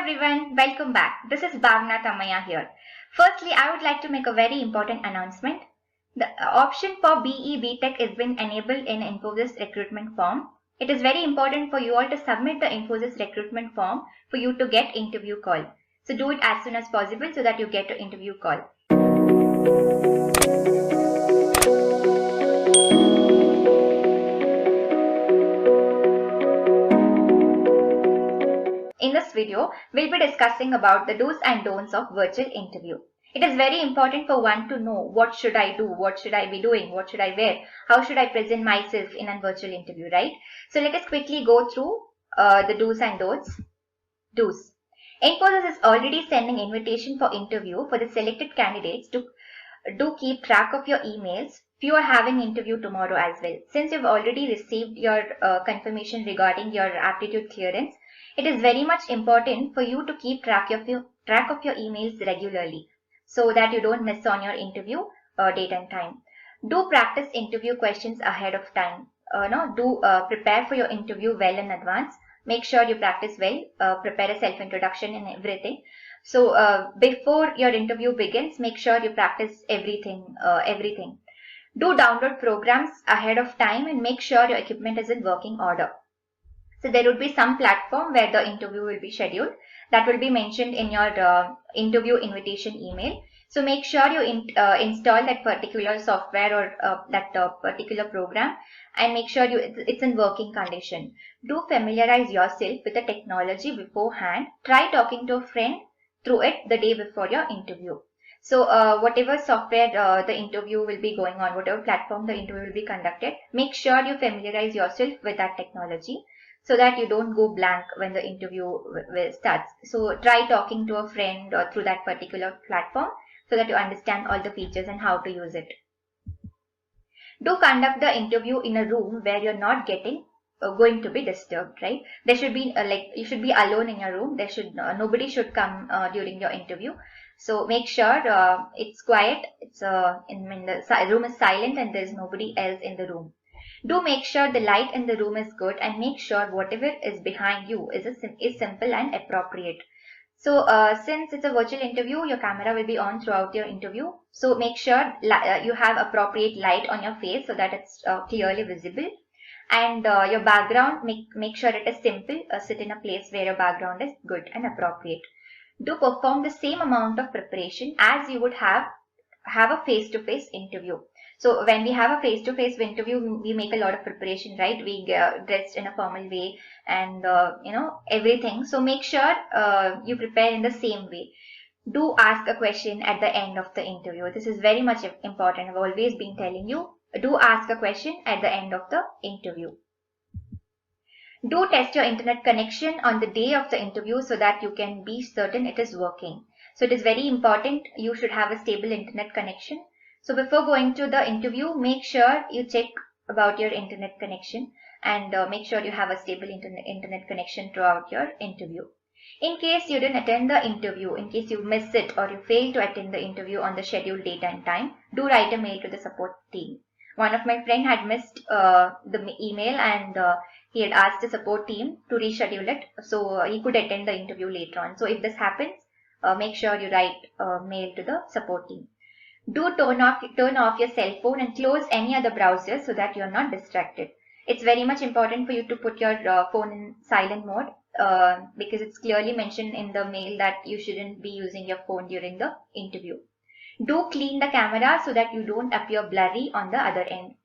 everyone, welcome back. This is Bhavna Tamaya here. Firstly, I would like to make a very important announcement. The option for BE BTech has been enabled in Infosys recruitment form. It is very important for you all to submit the Infosys recruitment form for you to get interview call. So do it as soon as possible so that you get an interview call. In this video, we'll be discussing about the do's and don'ts of virtual interview. It is very important for one to know what should I do, what should I be doing, what should I wear, how should I present myself in a virtual interview, right? So let us quickly go through the do's and don'ts. Do's. Infosys is already sending invitation for interview for the selected candidates to do keep track of your emails. If you are having interview tomorrow as well, since you've already received your confirmation regarding your aptitude clearance, it is very much important for you to keep track of your emails regularly so that you don't miss on your interview date and time. Do practice interview questions ahead of time. Prepare for your interview well in advance. Make sure you practice well. Prepare a self-introduction and everything. So before your interview begins, make sure you practice everything. Do download programs ahead of time and make sure your equipment is in working order. So there would be some platform where the interview will be scheduled that will be mentioned in your interview invitation email. So make sure you install that particular software or that particular program and make sure it's in working condition. Do familiarize yourself with the technology beforehand. Try talking to a friend through it the day before your interview. So whatever software the interview will be going on, whatever platform the interview will be conducted, make sure you familiarize yourself with that technology, so that you don't go blank when the interview starts. So try talking to a friend or through that particular platform so that you understand all the features and how to use it. Do conduct the interview in a room where you're not going to be disturbed, right? There should be you should be alone in your room. There should nobody should come during your interview. So make sure it's quiet. It's the room is silent and there's nobody else in the room. Do make sure the light in the room is good and make sure whatever is behind you is simple and appropriate. So since it's a virtual interview, your camera will be on throughout your interview. So make sure you have appropriate light on your face so that it's clearly visible. And your background, make sure it is simple. Sit in a place where your background is good and appropriate. Do perform the same amount of preparation as you would have a face-to-face interview. So when we have a face-to-face interview, we make a lot of preparation, right? We get dressed in a formal way and everything. So make sure you prepare in the same way. Do ask a question at the end of the interview. This is very much important. I've always been telling you, do ask a question at the end of the interview. Do test your internet connection on the day of the interview so that you can be certain it is working. So it is very important you should have a stable internet connection. So before going to the interview, make sure you check about your internet connection and make sure you have a stable internet connection throughout your interview. In case you didn't attend the interview, in case you missed it or you failed to attend the interview on the scheduled date and time, do write a mail to the support team. One of my friends had missed the email and he had asked the support team to reschedule it so he could attend the interview later on. So if this happens, make sure you write a mail to the support team. Do turn off your cell phone and close any other browser so that you're not distracted. It's very much important for you to put your phone in silent mode because it's clearly mentioned in the mail that you shouldn't be using your phone during the interview. Do clean the camera so that you don't appear blurry on the other end.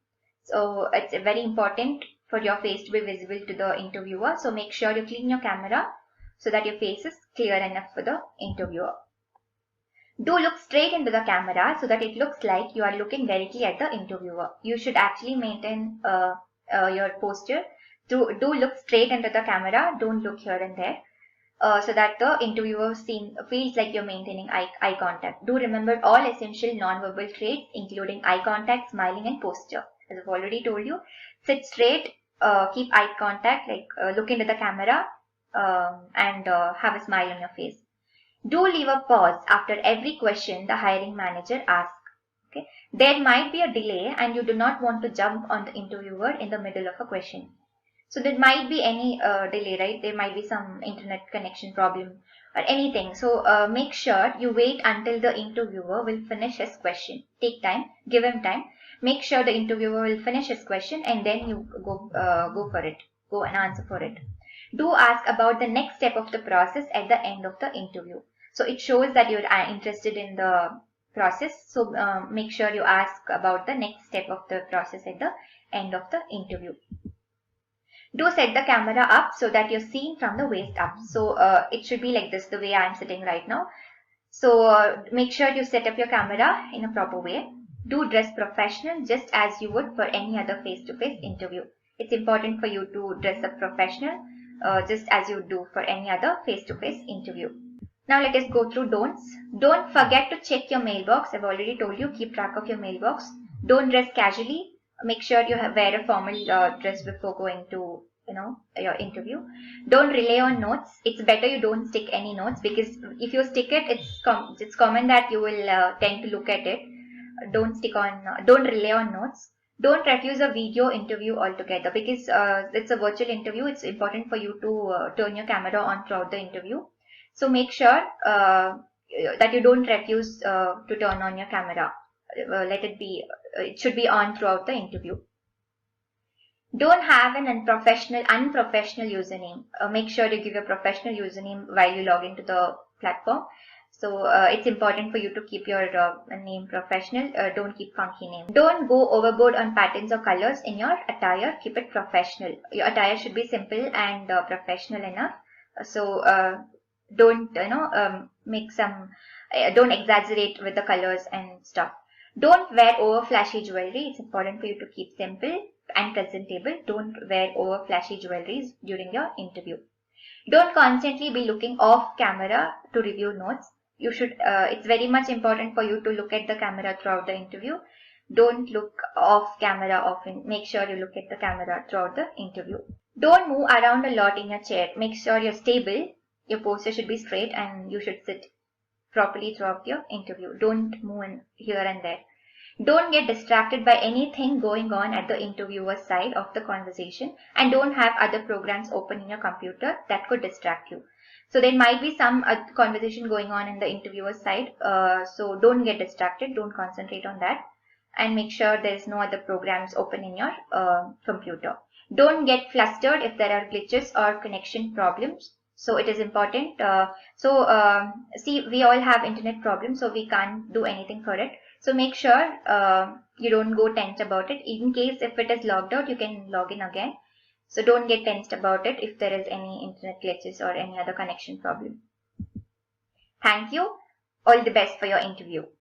So it's very important for your face to be visible to the interviewer. So make sure you clean your camera so that your face is clear enough for the interviewer. Do look straight into the camera so that it looks like you are looking directly at the interviewer. You should actually maintain your posture. Do look straight into the camera. Don't look here and there. So that the interviewer feels like you're maintaining eye contact. Do remember all essential non-verbal traits including eye contact, smiling and posture. As I've already told you, sit straight, keep eye contact, look into the camera and have a smile on your face. Do leave a pause after every question the hiring manager asks. Okay? There might be a delay and you do not want to jump on the interviewer in the middle of a question. So there might be any delay, right? There might be some internet connection problem or anything. So make sure you wait until the interviewer will finish his question. Take time, give him time. Make sure the interviewer will finish his question and then you go for it. Go and answer for it. Do ask about the next step of the process at the end of the interview. So it shows that you're interested in the process. So make sure you ask about the next step of the process at the end of the interview. Do set the camera up so that you're seen from the waist up. So it should be like this, the way I'm sitting right now. So make sure you set up your camera in a proper way. Do dress professional just as you would for any other face-to-face interview. It's important for you to dress up professional just as you do for any other face-to-face interview. Now let us go through don'ts. Don't forget to check your mailbox. I've already told you, keep track of your mailbox. Don't dress casually. Make sure you wear a formal dress before going to your interview. Don't rely on notes. It's better you don't stick any notes, because if you stick it, it's common that you will tend to look at it. Don't rely on notes. Don't refuse a video interview altogether, because it's a virtual interview. It's important for you to turn your camera on throughout the interview. So make sure that you don't refuse to turn on your camera. Let it be. It should be on throughout the interview. Don't have an unprofessional username. Make sure you give a professional username while you log into the platform. So it's important for you to keep your name professional. Don't keep funky name. Don't go overboard on patterns or colors in your attire. Keep it professional. Your attire should be simple and professional enough. So don't make some. Don't exaggerate with the colors and stuff. Don't wear over flashy jewelry. It's important for you to keep simple and presentable. Don't wear over flashy jewelries during your interview. Don't constantly be looking off camera to review notes. You should. It's very much important for you to look at the camera throughout the interview. Don't look off camera often. Make sure you look at the camera throughout the interview. Don't move around a lot in your chair. Make sure you're stable. Your posture should be straight and you should sit properly throughout your interview. Don't move in here and there. Don't get distracted by anything going on at the interviewer's side of the conversation, and don't have other programs open in your computer that could distract you. So there might be some conversation going on in the interviewer's side. So don't get distracted. Don't concentrate on that, and make sure there is no other programs open in your computer. Don't get flustered if there are glitches or connection problems. So it is important. See, we all have internet problems, so we can't do anything for it. So make sure you don't go tense about it. In case if it is logged out, you can log in again. So don't get tensed about it if there is any internet glitches or any other connection problem. Thank you. All the best for your interview.